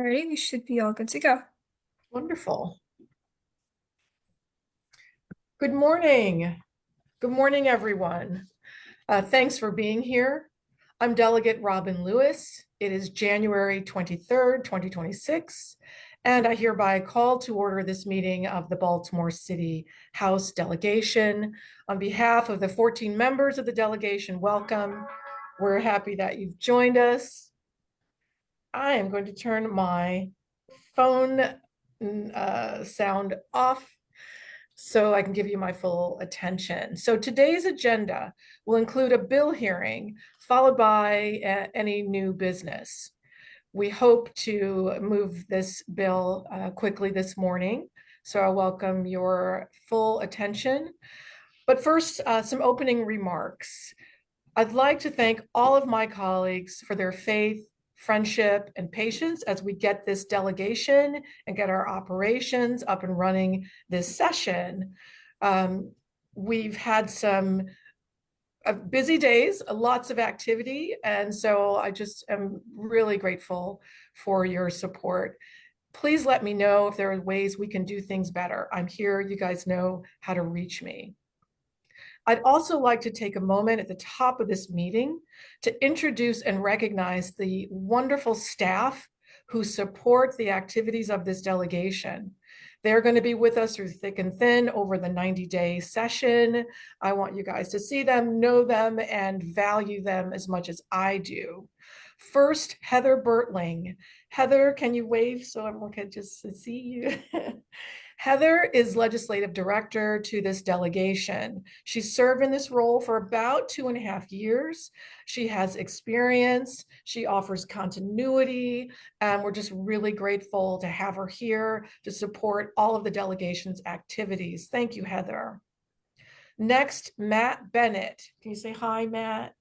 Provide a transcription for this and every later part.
Alrighty, we should be all good to go. Wonderful. Good morning. Good morning, everyone. Thanks for being here. I'm Delegate Robbyn Lewis. It is January 23rd, 2026, and I hereby call to order this meeting of the Baltimore City House Delegation. On behalf of the 14 members of the delegation, welcome. We're happy that you've joined us. I am going to turn my phone sound off so I can give you my full attention. So today's agenda will include a bill hearing followed by any new business. We hope to move this bill quickly this morning, so I welcome your full attention. But first, some opening remarks. I'd like to thank all of my colleagues for their faith, friendship, and patience as we get this delegation and get our operations up and running this session. We've had some busy days, lots of activity, and so I just am really grateful for your support. Please let me know if there are ways we can do things better. I'm here, you guys know how to reach me. I'd also like to take a moment at the top of this meeting to introduce and recognize the wonderful staff who support the activities of this delegation. They're going to be with us through thick and thin over the 90-day session. I want you guys to see them, know them, and value them as much as I do. First, Heather Bertling. Heather, can you wave so everyone can just see you? Heather is legislative director to this delegation. She served in this role for about 2.5 years. She has experience, she offers continuity, and we're just really grateful to have her here to support all of the delegation's activities. Thank you, Heather. Next, Matt Bennett. Can you say hi, Matt?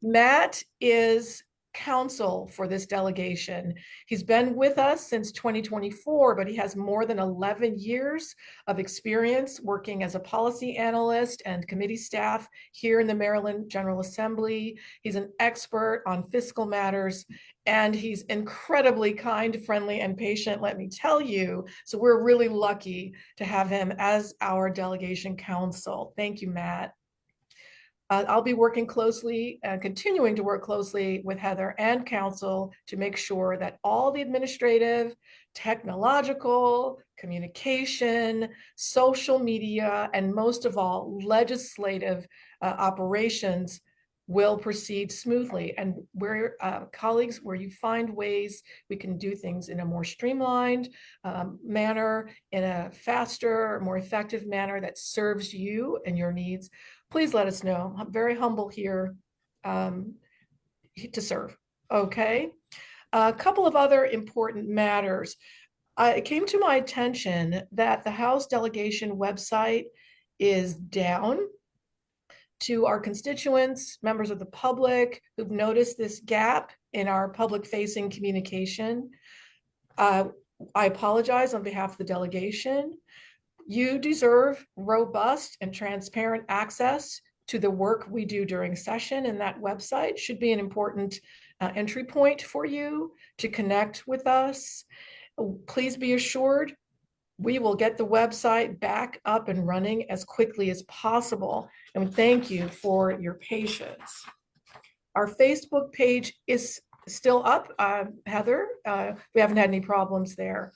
Matt is counsel for this delegation. He's been with us since 2024, but he has more than 11 years of experience working as a policy analyst and committee staff here in the Maryland General Assembly. He's an expert on fiscal matters, and he's incredibly kind, friendly, and patient, let me tell you. So we're really lucky to have him as our delegation counsel. Thank you, Matt. I'll be working closely, continuing to work closely with Heather and council to make sure that all the administrative, technological, communication, social media, and most of all, legislative operations will proceed smoothly. And where colleagues, where you find ways we can do things in a more streamlined manner, in a faster, more effective manner that serves you and your needs, please let us know. I'm very humble here to serve. Okay. A couple of other important matters. It came to my attention that the House delegation website is down. To our constituents, members of the public who've noticed this gap in our public-facing communication, I apologize on behalf of the delegation. You deserve robust and transparent access to the work we do during session, and that website should be an important entry point for you to connect with us. Please be assured we will get the website back up and running as quickly as possible, and thank you for your patience. Our Facebook page is still up, Heather. We haven't had any problems there.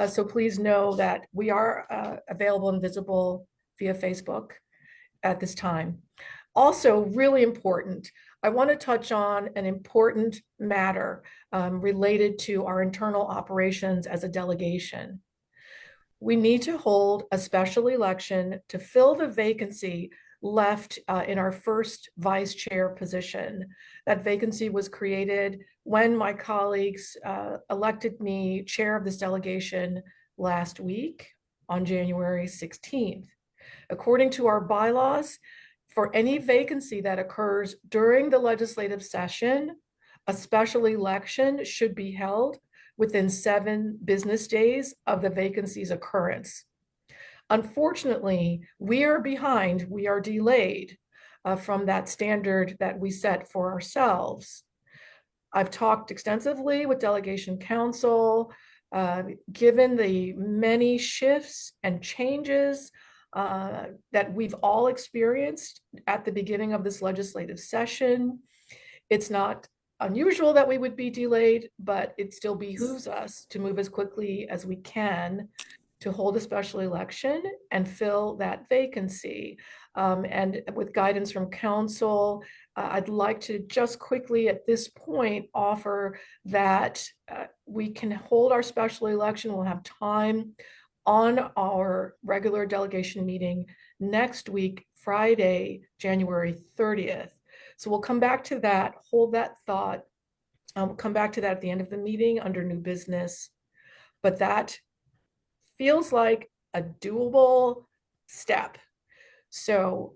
So please know that we are available and visible via Facebook at this time. Also, really important, I want to touch on an important matter related to our internal operations as a delegation. We need to hold a special election to fill the vacancy left in our first vice chair position. That vacancy was created when my colleagues elected me chair of this delegation last week on January 16th. According to our bylaws, for any vacancy that occurs during the legislative session, a special election should be held within 7 business days of the vacancy's occurrence. Unfortunately, we are behind, we are delayed from that standard that we set for ourselves. I've talked extensively with Delegation Council, given the many shifts and changes that we've all experienced at the beginning of this legislative session. It's not unusual that we would be delayed, but it still behooves us to move as quickly as we can to hold a special election and fill that vacancy. And with guidance from council, I'd like to just quickly at this point offer that we can hold our special election. We'll have time on our regular delegation meeting next week, Friday, January 30th. So we'll come back to that, hold that thought. We'll come back to that at the end of the meeting under new business. But that feels like a doable step. So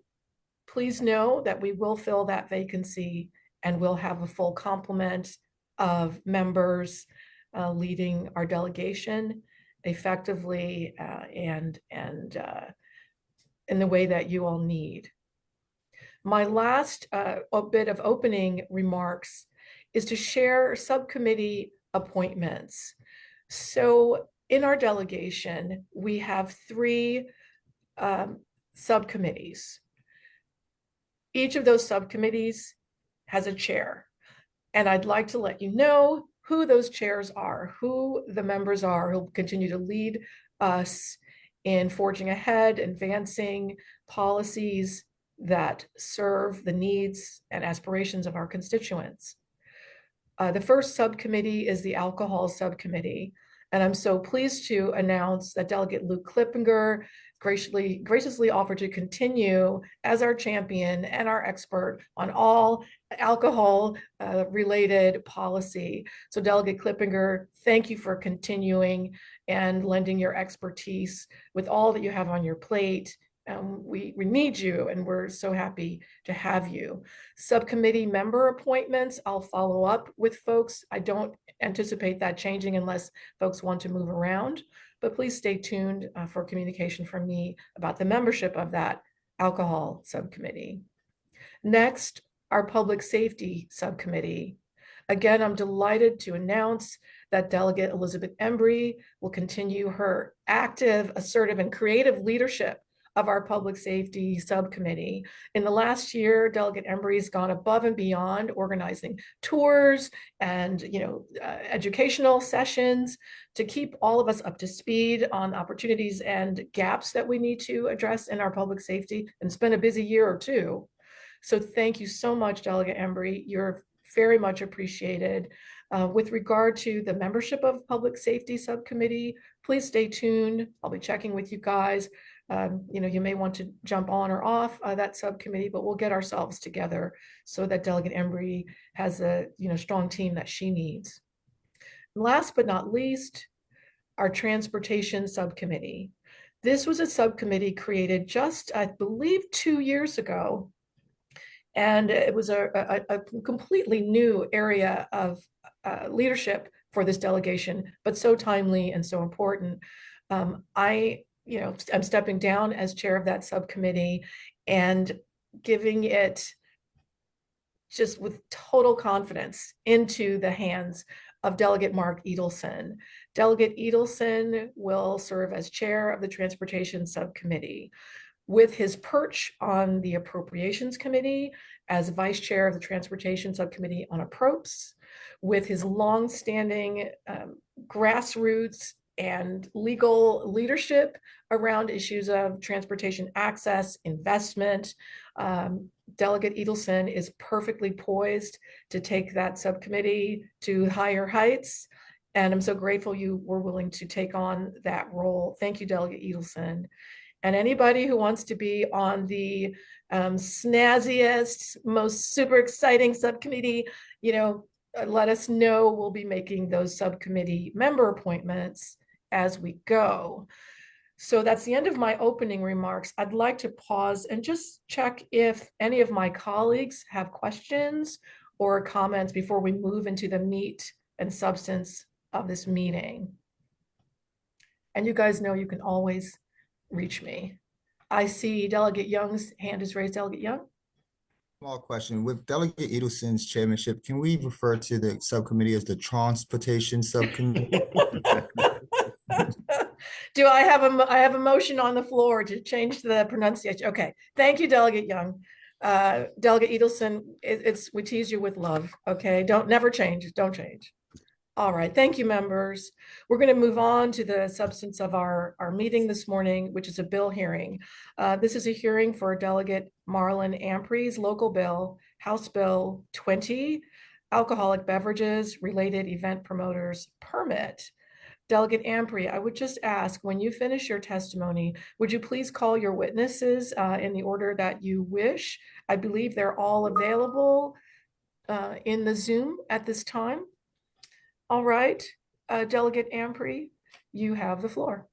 please know that we will fill that vacancy and we'll have a full complement of members leading our delegation effectively and in the way that you all need. My last bit of opening remarks is to share subcommittee appointments. So in our delegation, we have 3 subcommittees. Each of those subcommittees has a chair. And I'd like to let you know who those chairs are, who the members are who'll continue to lead us in forging ahead, advancing policies that serve the needs and aspirations of our constituents. The first subcommittee is the alcohol subcommittee. And I'm so pleased to announce that Delegate Luke Klippinger graciously offered to continue as our champion and our expert on all alcohol related policy. So Delegate Klippinger, thank you for continuing and lending your expertise with all that you have on your plate. We need you, and we're so happy to have you. Subcommittee member appointments, I'll follow up with folks. I don't anticipate that changing unless folks want to move around, but please stay tuned for communication from me about the membership of that alcohol subcommittee. Next, our public safety subcommittee. Again, I'm delighted to announce that Delegate Elizabeth Amprey will continue her active, assertive, and creative leadership of our public safety subcommittee. In the last year, Delegate Amprey has gone above and beyond organizing tours and educational sessions to keep all of us up to speed on opportunities and gaps that we need to address in our public safety, and it's been a busy year or two. So thank you so much, Delegate Amprey. You're very much appreciated. With regard to the membership of Public Safety Subcommittee, please stay tuned. I'll be checking with you guys. You may want to jump on or off that subcommittee, but we'll get ourselves together so that Delegate Amprey has a strong team that she needs. And last but not least, our Transportation Subcommittee. This was a subcommittee created just, I believe, 2 years ago. And it was a completely new area of leadership for this delegation, but so timely and so important. I'm stepping down as chair of that subcommittee and giving it just with total confidence into the hands of Delegate Mark Edelson. Delegate Edelson will serve as chair of the Transportation Subcommittee, with his perch on the Appropriations Committee as vice chair of the Transportation Subcommittee on Approps, with his longstanding grassroots and legal leadership around issues of transportation access, investment. Delegate Edelson is perfectly poised to take that subcommittee to higher heights. And I'm so grateful you were willing to take on that role. Thank you, Delegate Edelson. And anybody who wants to be on the snazziest, most super exciting subcommittee, let us know. We'll be making those subcommittee member appointments as we go. So that's the end of my opening remarks. I'd like to pause and just check if any of my colleagues have questions or comments before we move into the meat and substance of this meeting. And you guys know you can always reach me. I see Delegate Young's hand is raised. Delegate Young? Small question. With Delegate Edelson's chairmanship, can we refer to the subcommittee as the Transportation Subcommittee? Do I have a motion on the floor to change the pronunciation? Okay, thank you, Delegate Young. Delegate Edelson, we tease you with love, okay? Don't never change, don't change. All right, thank you, members. We're going to move on to the substance of our meeting this morning, which is a bill hearing. This is a hearing for Delegate Marlon Amprey's local bill, House Bill 20, Alcoholic Beverages Related Event Promoters Permit. Delegate Amprey, I would just ask, when you finish your testimony, would you please call your witnesses in the order that you wish? I believe they're all available in the Zoom at this time. All right, Delegate Amprey, you have the floor.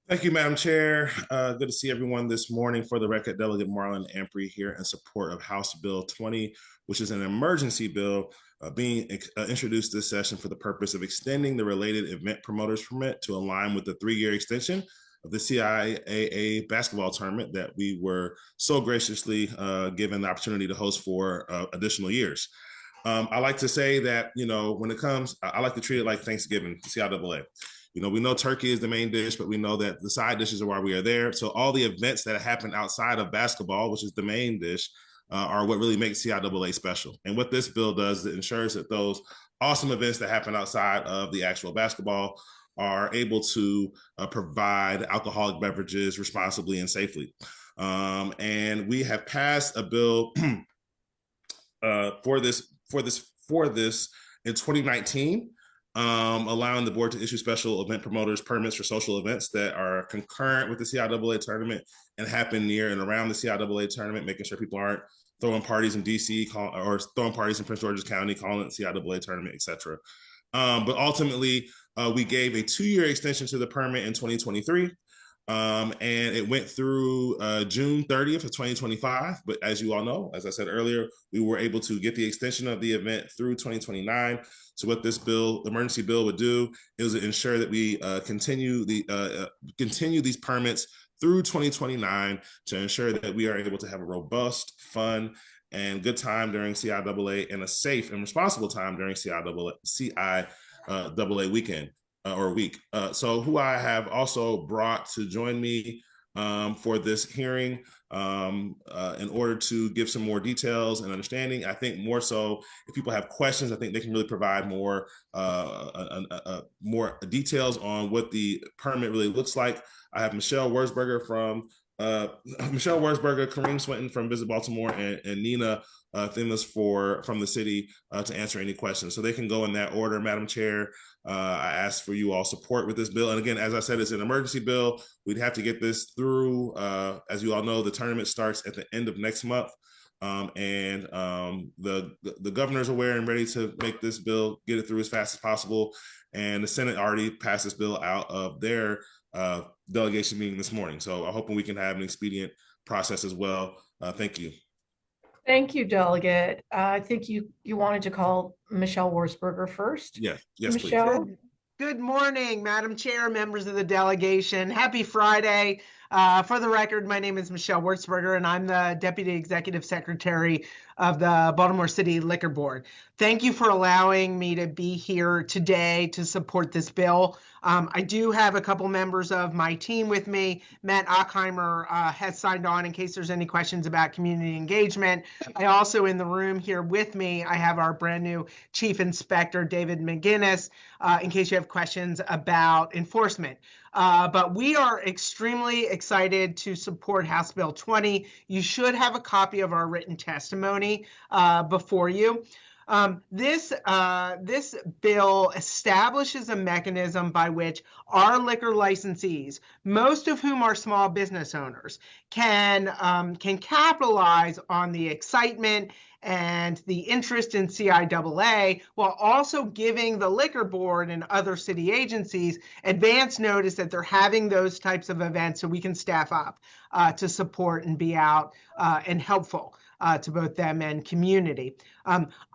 Thank you, Madam Chair. Good to see everyone this morning. For the record, Delegate Marlon Amprey here in support of House Bill 20, which is an emergency bill being introduced this session for the purpose of extending the related event promoters permit to align with the 3-year extension of the CIAA basketball tournament that we were so graciously given the opportunity to host for additional years. I like to say that, when it comes, I like to treat it like Thanksgiving, CIAA. We know turkey is the main dish, but we know that the side dishes are why we are there. So all the events that happen outside of basketball, which is the main dish, are what really makes CIAA special. And what this bill does, it ensures that those awesome events that happen outside of the actual basketball are able to provide alcoholic beverages responsibly and safely. And we have passed a bill for this in 2019. Allowing the board to issue special event promoters permits for social events that are concurrent with the CIAA tournament and happen near and around the CIAA tournament, making sure people aren't throwing parties in DC or throwing parties in Prince George's County, calling it CIAA tournament, etc. But ultimately, we gave a 2-year extension to the permit in 2023. And it went through June 30th of 2025. But as you all know, as I said earlier, we were able to get the extension of the event through 2029. So what this bill, emergency bill, would do is ensure that we continue these permits through 2029 to ensure that we are able to have a robust, fun, and good time during CIAA and a safe and responsible time during CIAA weekend. Or week. So who I have also brought to join me for this hearing in order to give some more details and understanding. I think more so, if people have questions, I think they can really provide more details on what the permit really looks like. I have Michelle Wurzberger, Kareem Swinton from Visit Baltimore, and Nina Thinless from the city to answer any questions. So they can go in that order, Madam Chair. I ask for you all support with this bill. And again, as I said, it's an emergency bill. We'd have to get this through. As you all know, the tournament starts at the end of next month. The governor's aware and ready to make this bill, get it through as fast as possible. And the Senate already passed this bill out of their delegation meeting this morning. So I'm hoping we can have an expedient process as well. Thank you. Thank you, Delegate. I think you wanted to call Michelle Wurzberger first. Yes, Michelle. please. Good morning, Madam Chair, members of the delegation. Happy Friday. For the record, my name is Michelle Wurzberger, and I'm the Deputy Executive Secretary of the Baltimore City Liquor Board. Thank you for allowing me to be here today to support this bill. I do have a couple members of my team with me. Matt Ockheimer has signed on in case there's any questions about community engagement. I also, in the room here with me, I have our brand new Chief Inspector, David McGinnis, in case you have questions about enforcement. But we are extremely excited to support House Bill 20. You should have a copy of our written testimony before you. This bill establishes a mechanism by which our liquor licensees, most of whom are small business owners, can capitalize on the excitement and the interest in CIAA, while also giving the liquor board and other city agencies advance notice that they're having those types of events, so we can staff up to support and be out and helpful. to both them and community.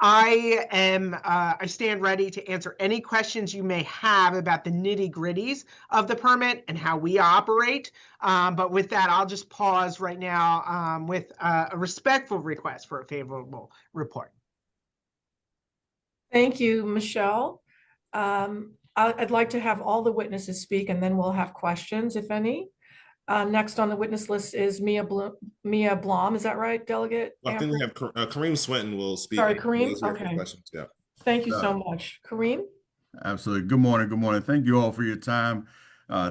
I stand ready to answer any questions you may have about the nitty-gritties of the permit and how we operate. But with that, I'll just pause right now with a respectful request for a favorable report. Thank you, Michelle. I'd like to have all the witnesses speak, and then we'll have questions, if any. Next on the witness list is Mia Blom. Is that right, Delegate? I think we have Kareem Swinton will speak. Sorry, Kareem? Those here for Okay. questions. Yeah. Thank you so much. Kareem? Absolutely. Good morning. Good morning. Thank you all for your time.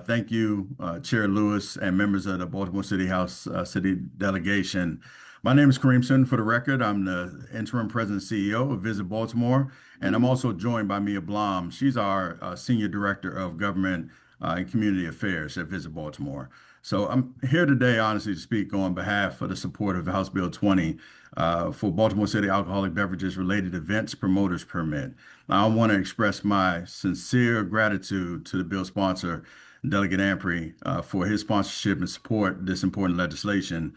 Thank you, Chair Lewis and members of the Baltimore City House City Delegation. My name is Kareem Swinton. For the record, I'm the interim president and CEO of Visit Baltimore, and I'm also joined by Mia Blom. She's our Senior Director of Government and Community Affairs at Visit Baltimore. So I'm here today, honestly, to speak on behalf of the support of House Bill 20 for Baltimore City alcoholic beverages related events promoters permit. Now, I want to express my sincere gratitude to the bill sponsor, Delegate Amprey, for his sponsorship and support this important legislation.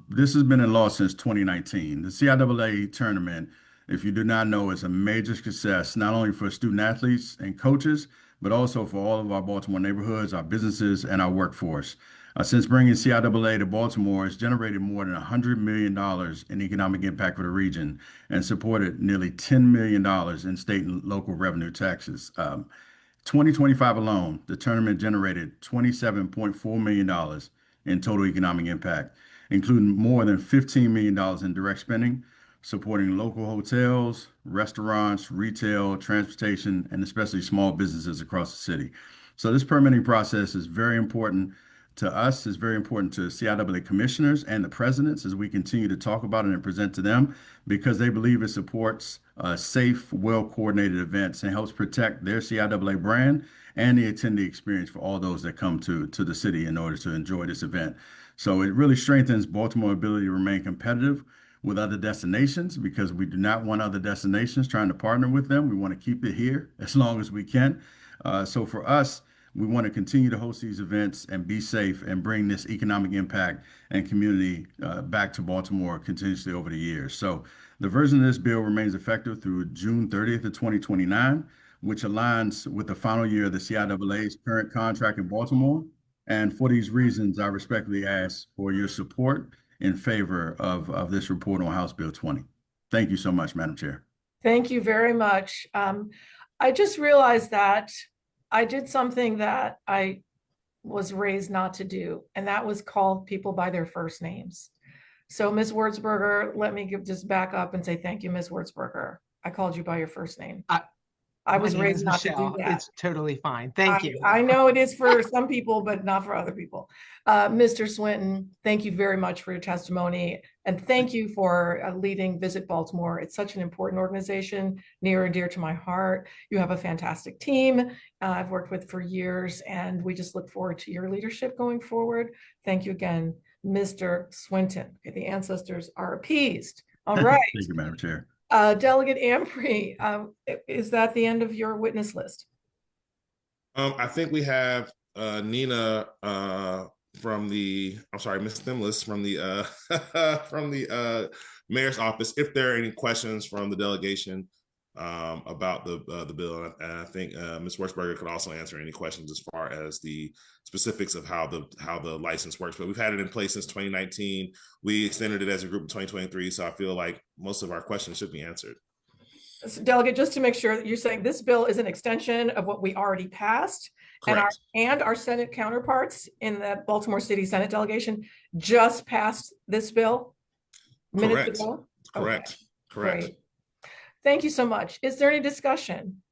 This has been in law since 2019. The CIAA tournament, if you do not know, is a major success, not only for student athletes and coaches, but also for all of our Baltimore neighborhoods, our businesses, and our workforce. Since bringing CIAA to Baltimore, it's generated more than $100 million in economic impact for the region and supported nearly $10 million in state and local revenue taxes. 2025 alone, the tournament generated $27.4 million in total economic impact, including more than $15 million in direct spending, supporting local hotels, restaurants, retail, transportation, and especially small businesses across the city. So this permitting process is very important to us. It's very important to CIAA commissioners and the presidents as we continue to talk about it and present to them, because they believe it supports safe, well-coordinated events and helps protect their CIAA brand and the attendee experience for all those that come to the city in order to enjoy this event. So it really strengthens Baltimore's ability to remain competitive with other destinations, because we do not want other destinations trying to partner with them. We want to keep it here as long as we can. So for us, we want to continue to host these events and be safe and bring this economic impact and community back to Baltimore continuously over the years. So the version of this bill remains effective through June 30th of 2029, which aligns with the final year of the CIAA's current contract in Baltimore. And for these reasons, I respectfully ask for your support in favor of this report on House Bill 20. Thank you so much, Madam Chair. Thank you very much. I just realized that I did something that I was raised not to do, and that was call people by their first names. So Ms. Wurzberger, let me just back up and say thank you, Ms. Wurzberger. I called you by your first name. I was raised not to do that. It's totally fine. Thank you. I know it is for some people, but not for other people. Mr. Swinton, thank you very much for your testimony. And thank you for leading Visit Baltimore. It's such an important organization, near and dear to my heart. You have a fantastic team I've worked with for years, and we just look forward to your leadership going forward. Thank you again, Mr. Swinton. Okay, the ancestors are appeased. All right. Thank you, Madam Chair. Delegate Amprey, is that the end of your witness list? I think we have Nina from the, I'm sorry, Ms. Thimlis from the from the mayor's office. If there are any questions from the delegation about the bill, and I think Ms. Wurzberger could also answer any questions as far as the specifics of how the license works. But we've had it in place since 2019. We extended it as a group in 2023, so I feel like most of our questions should be answered. So, Delegate, just to make sure that you're saying this bill is an extension of what we already passed, Correct. and our Senate counterparts in the Baltimore City Senate delegation just passed this bill minutes Correct. ago? Correct. Okay, Correct. great. Thank you so much. Is there any discussion?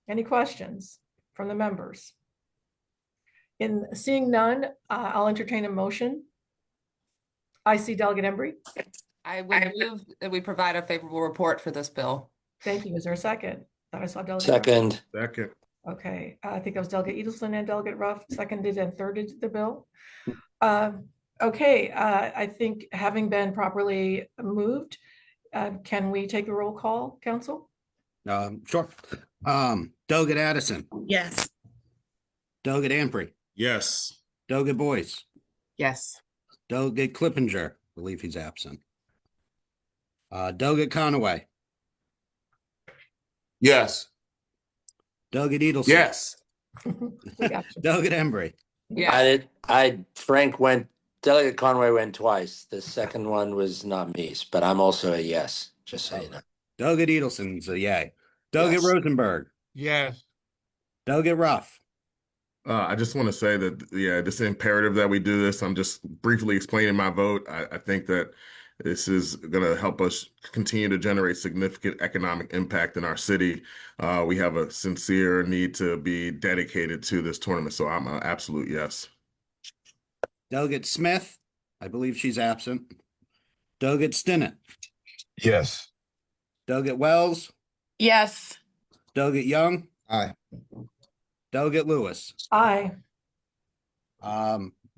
Any questions from the members? In seeing none, I'll entertain a motion. I see Delegate Amprey. I would move that we provide a favorable report for this bill. Thank you. Is there a second? Thought I saw Delegate. Second. Second. Okay, I think that was Delegate Edelson and Delegate Ruff seconded and thirded the bill. Okay, I think having been properly moved, can we take a roll call, Council? Sure. Delegate Addison, Yes. Delegate Amprey, Yes. Delegate Boyce, Yes. Delegate Clippinger, believe he's absent. Delegate Conaway, Yes. Delegate Edelson. Yes. We got you. Delegate Amprey, Yes. Delegate Conway went twice. The second one was not me, but I'm also a yes, just so you know. Delegate Edelson's a yay. Delegate Yes. Rosenberg, Yes. Delegate Ruff, I just want to say that, yeah, it's imperative that we do this. I'm just briefly explaining my vote. I think that this is going to help us continue to generate significant economic impact in our city. We have a sincere need to be dedicated to this tournament. So I'm an absolute yes. Delegate Smith, I believe she's absent. Delegate Stinnett, Yes. Delegate Wells, Yes. Delegate Young, Aye. Delegate Lewis. Aye.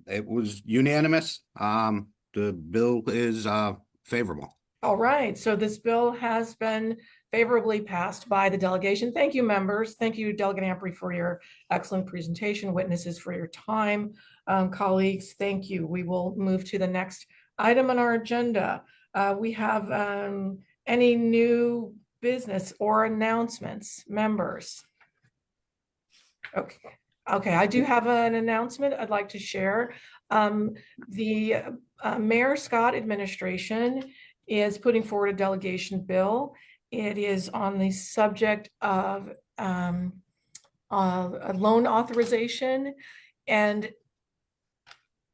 It was unanimous. The bill is favorable. All right, so this bill has been favorably passed by the delegation. Thank you, members. Thank you, Delegate Amprey, for your excellent presentation, witnesses for your time. Colleagues, thank you. We will move to the next item on our agenda. We have any new business or announcements, members? Okay, I do have an announcement I'd like to share. The Mayor Scott administration is putting forward a delegation bill. It is on the subject of a loan authorization. And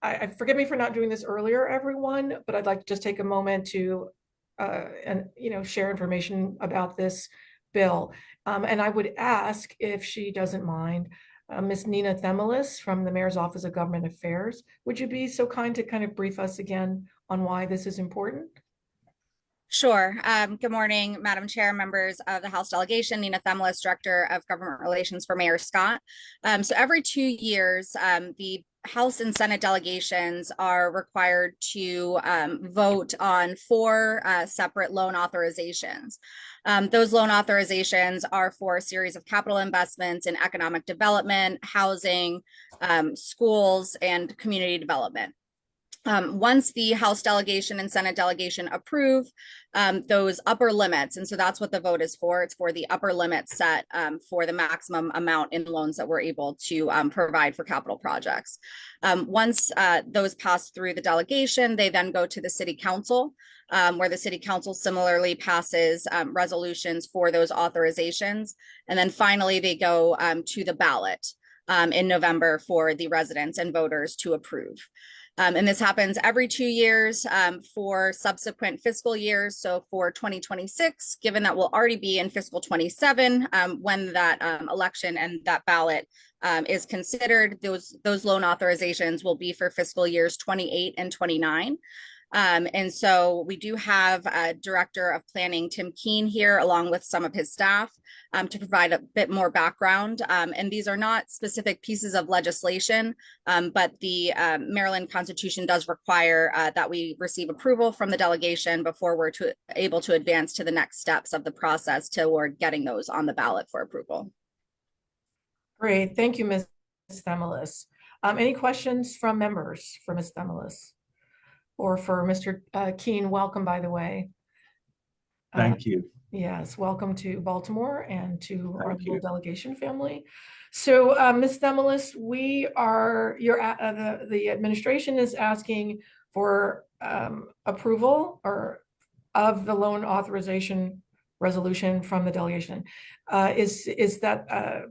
I forgive me for not doing this earlier, everyone, but I'd like to just take a moment to share information about this bill. And I would ask, if she doesn't mind, Ms. Nina Themelis from the Mayor's Office of Government Affairs, would you be so kind to kind of brief us again on why this is important? Sure. Good morning, Madam Chair, members of the House Delegation. Nina Themelis, Director of Government Relations for Mayor Scott. So every 2 years, the House and Senate delegations are required to vote on 4 separate loan authorizations. Those loan authorizations are for a series of capital investments in economic development, housing, schools, and community development. Once the House delegation and Senate delegation approve those upper limits, and so that's what the vote is for. It's for the upper limit set for the maximum amount in loans that we're able to provide for capital projects. Once those pass through the delegation, they then go to the City Council, where the City Council similarly passes resolutions for those authorizations. And then finally, they go to the ballot in November for the residents and voters to approve. And this happens every 2 years for subsequent fiscal years. So for 2026, given that we'll already be in fiscal 27, when that election and that ballot is considered, those loan authorizations will be for fiscal years 28 and 29. And so we do have a Director of Planning, Tim Keene, here, along with some of his staff to provide a bit more background. And these are not specific pieces of legislation, but the Maryland Constitution does require that we receive approval from the delegation before we're able to advance to the next steps of the process toward getting those on the ballot for approval. Great, thank you, Ms. Themelis. Any questions from members for Ms. Themelis? Or for Mr. Keene, welcome, by the way. Thank you. Yes, welcome to Baltimore and to our little delegation family. So, Ms. Themelis, the administration is asking for approval of the loan authorization resolution from the delegation. Is that?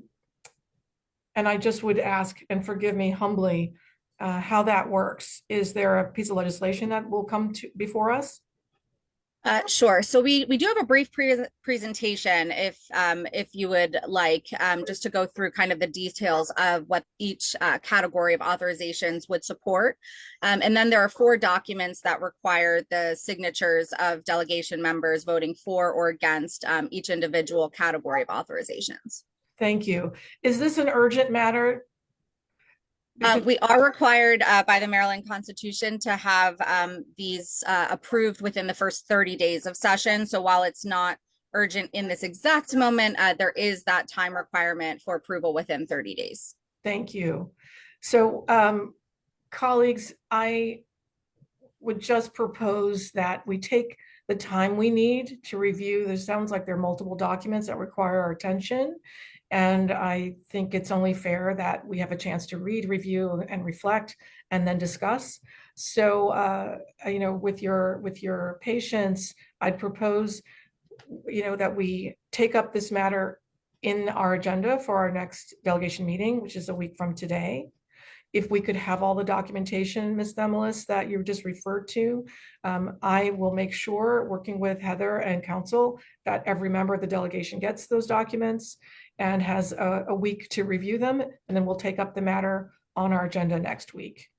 And I just would ask, and forgive me humbly, how that works. Is there a piece of legislation that will come before us? Sure. So we do have a brief presentation if you would like, just to go through kind of the details of what each category of authorizations would support. And then there are 4 documents that require the signatures of delegation members voting for or against each individual category of authorizations. Thank you. Is this an urgent matter? We are required by the Maryland Constitution to have these approved within the first 30 days of session. So while it's not urgent in this exact moment, there is that time requirement for approval within 30 days. Thank you. So, colleagues, would just propose that we take the time we need to review. There sounds like there are multiple documents that require our attention. And I think it's only fair that we have a chance to read, review, and reflect, and then discuss. So, with your patience, I'd propose, that we take up this matter in our agenda for our next delegation meeting, which is a week from today. If we could have all the documentation, Ms. Themelis, that you just referred to, I will make sure, working with Heather and council, that every member of the delegation gets those documents and has a week to review them, and then we'll take up the matter on our agenda next week.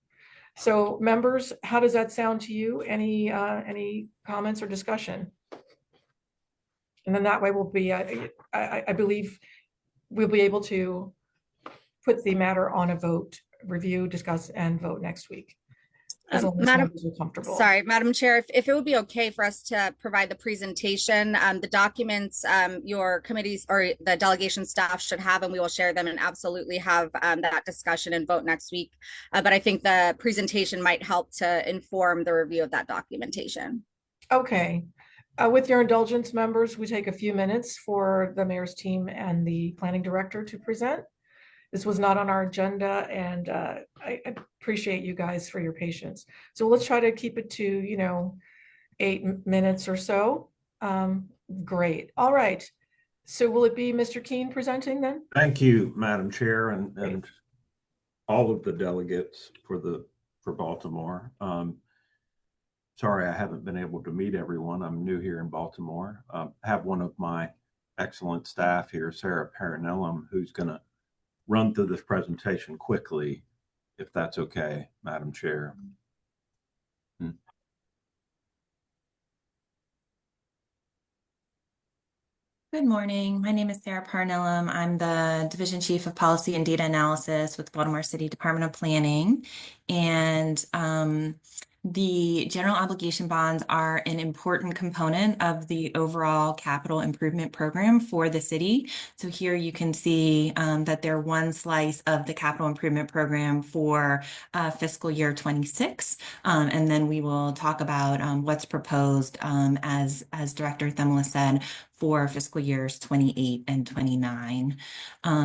So members, how does that sound to you? Any comments or discussion? And then that way we'll be, I believe we'll be able to put the matter on a vote, review, discuss, and vote next week. As long as members are comfortable. Sorry, Madam Chair, if it would be okay for us to provide the presentation, the documents your committees or the delegation staff should have, and we will share them and absolutely have that discussion and vote next week. But I think the presentation might help to inform the review of that documentation. Okay. With your indulgence, members, we take a few minutes for the mayor's team and the planning director to present. This was not on our agenda, and I appreciate you guys for your patience. So let's try to keep it to, 8 minutes or so. Great. All right. So will it be Mr. Keene presenting then? Thank you, Madam Chair, and Great. all of the delegates for Baltimore. Sorry, I haven't been able to meet everyone. I'm new here in Baltimore. Have one of my excellent staff here, Sarah Paranellum, who's going to run through this presentation quickly, if that's okay, Madam Chair. Good morning. My name is Sarah Parnellum. I'm the Division Chief of Policy and Data Analysis with Baltimore City Department of Planning. And the general obligation bonds are an important component of the overall capital improvement program for the city. So here you can see that they're one slice of the capital improvement program for fiscal year 26. And then we will talk about what's proposed, as Director Themelis said, for fiscal years 28 and 29.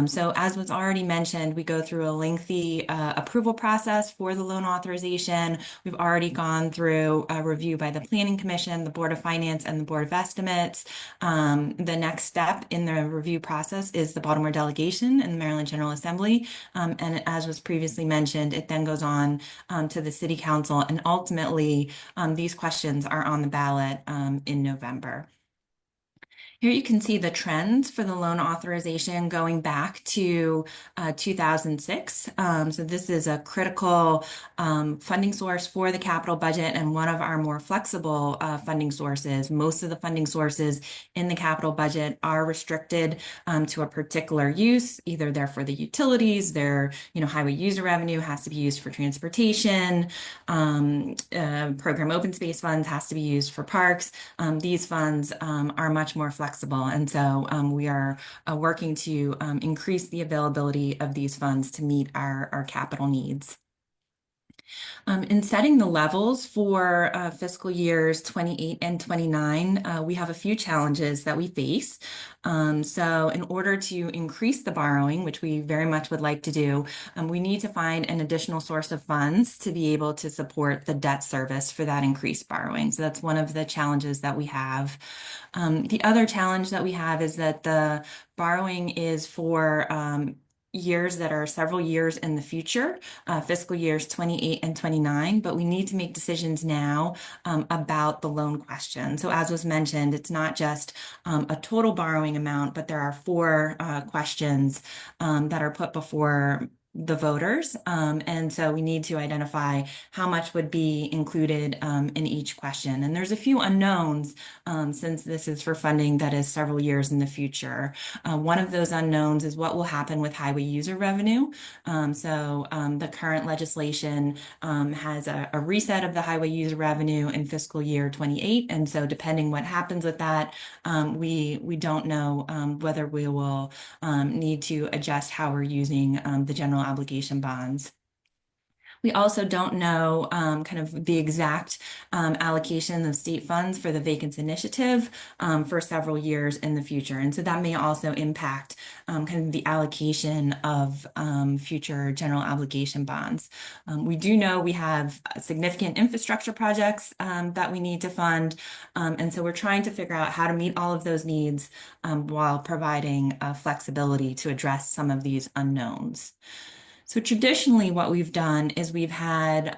So as was already mentioned, we go through a lengthy approval process for the loan authorization. We've already gone through a review by the Planning Commission, the Board of Finance, and the Board of Estimates. The next step in the review process is the Baltimore Delegation and the Maryland General Assembly. And as was previously mentioned, it then goes on to the City Council, and ultimately these questions are on the ballot in November. Here you can see the trends for the loan authorization going back to 2006. So this is a critical funding source for the capital budget and one of our more flexible funding sources. Most of the funding sources in the capital budget are restricted to a particular use. Either they're for the utilities, their highway user revenue has to be used for transportation, program open space funds has to be used for parks. These funds are much more flexible. And so we are working to increase the availability of these funds to meet our capital needs. In setting the levels for fiscal years 28 and 29, we have a few challenges that we face. So in order to increase the borrowing, which we very much would like to do, we need to find an additional source of funds to be able to support the debt service for that increased borrowing. So that's one of the challenges that we have. The other challenge that we have is that the borrowing is for years that are several years in the future, fiscal years 28 and 29, but we need to make decisions now about the loan question. So as was mentioned, it's not just a total borrowing amount, but there are 4 questions that are put before the voters. And so we need to identify how much would be included in each question. And there's a few unknowns since this is for funding that is several years in the future. One of those unknowns is what will happen with highway user revenue. So the current legislation has a reset of the highway user revenue in fiscal year 28. And so depending what happens with that, we don't know whether we will need to adjust how we're using the general obligation bonds. We also don't know kind of the exact allocation of state funds for the Vacants Initiative for several years in the future. And so that may also impact kind of the allocation of future general obligation bonds. We do know we have significant infrastructure projects that we need to fund. And so we're trying to figure out how to meet all of those needs while providing flexibility to address some of these unknowns. So traditionally, what we've done is we've had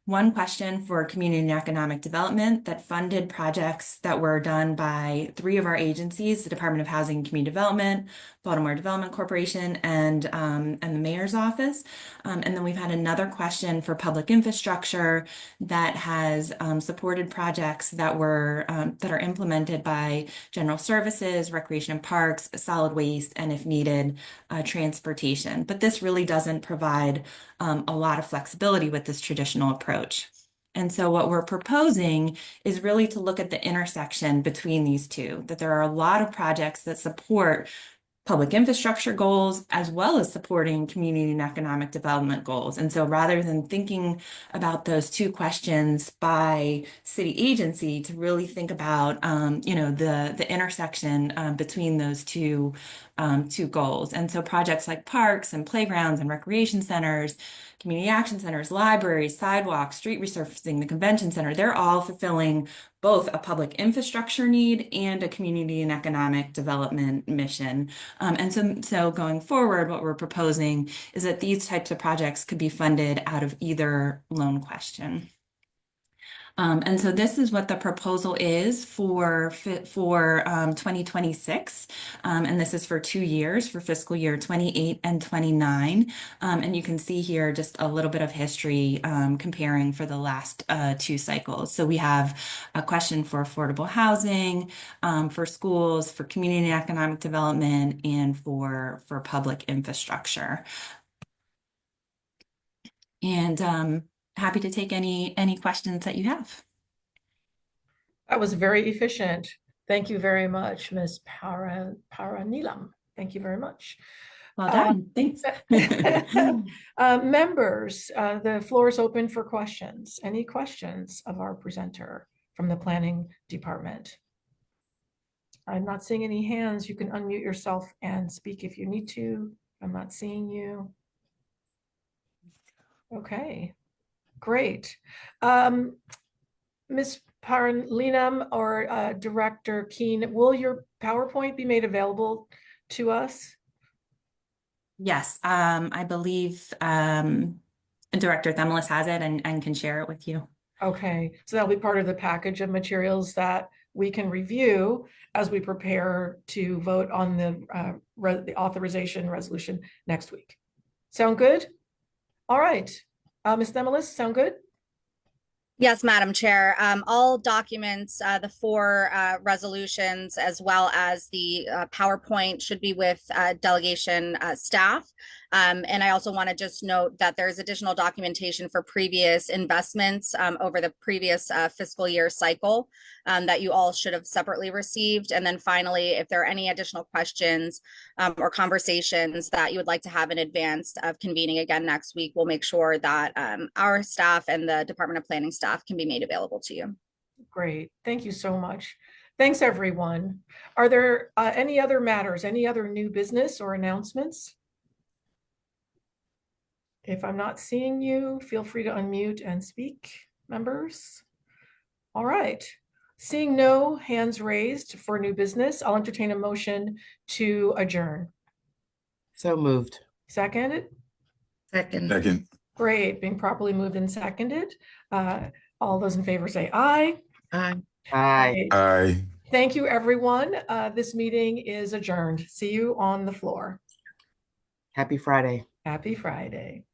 one question for community and economic development that funded projects that were done by 3 of our agencies, the Department of Housing and Community Development, Baltimore Development Corporation, and the Mayor's Office. And then we've had another question for public infrastructure that has supported projects that were that are implemented by General Services, Recreation and Parks, Solid Waste, and if needed, transportation. But this really doesn't provide a lot of flexibility with this traditional approach. And so what we're proposing is really to look at the intersection between these two, that there are a lot of projects that support public infrastructure goals, as well as supporting community and economic development goals. And so rather than thinking about those two questions by city agency, to really think about, the intersection between those two goals. And so projects like parks and playgrounds and recreation centers, community action centers, libraries, sidewalks, street resurfacing, the convention center, they're all fulfilling both a public infrastructure need and a community and economic development mission. And so going forward, what we're proposing is that these types of projects could be funded out of either loan question. And so this is what the proposal is for 2026. And this is for 2 years, for fiscal year 28 and 29. And you can see here just a little bit of history comparing for the last 2 cycles. So we have a question for affordable housing, for schools, for community and economic development, and for public infrastructure. And happy to take any questions that you have. That was very efficient. Thank you very much, Ms. Paranilam. Thank you very much. Well done. Thanks. Members, the floor is open for questions. Any questions of our presenter from the planning department? I'm not seeing any hands. You can unmute yourself and speak if you need to. I'm not seeing you. Okay, great. Ms. Paralinam or Director Keene, will your PowerPoint be made available to us? Yes, I believe Director Themelis has it and can share it with you. Okay, so that'll be part of the package of materials that we can review as we prepare to vote on the authorization resolution next week. Sound good? All right, Ms. Themelis, sound good? Yes, Madam Chair. All documents, the 4 resolutions, as well as the PowerPoint, should be with delegation staff. And I also want to just note that there's additional documentation for previous investments over the previous fiscal year cycle that you all should have separately received. And then finally, if there are any additional questions or conversations that you would like to have in advance of convening again next week, we'll make sure that our staff and the Department of Planning staff can be made available to you. Great, thank you so much. Thanks, everyone. Are there any other matters, any other new business or announcements? If I'm not seeing you, feel free to unmute and speak, members. All right, seeing no hands raised for new business, I'll entertain a motion to adjourn. So moved. Seconded? Second. Great, being properly moved and seconded. All those in favor say aye. Aye. Aye. Thank you, everyone. This meeting is adjourned. See you on the floor. Happy Friday. Happy Friday.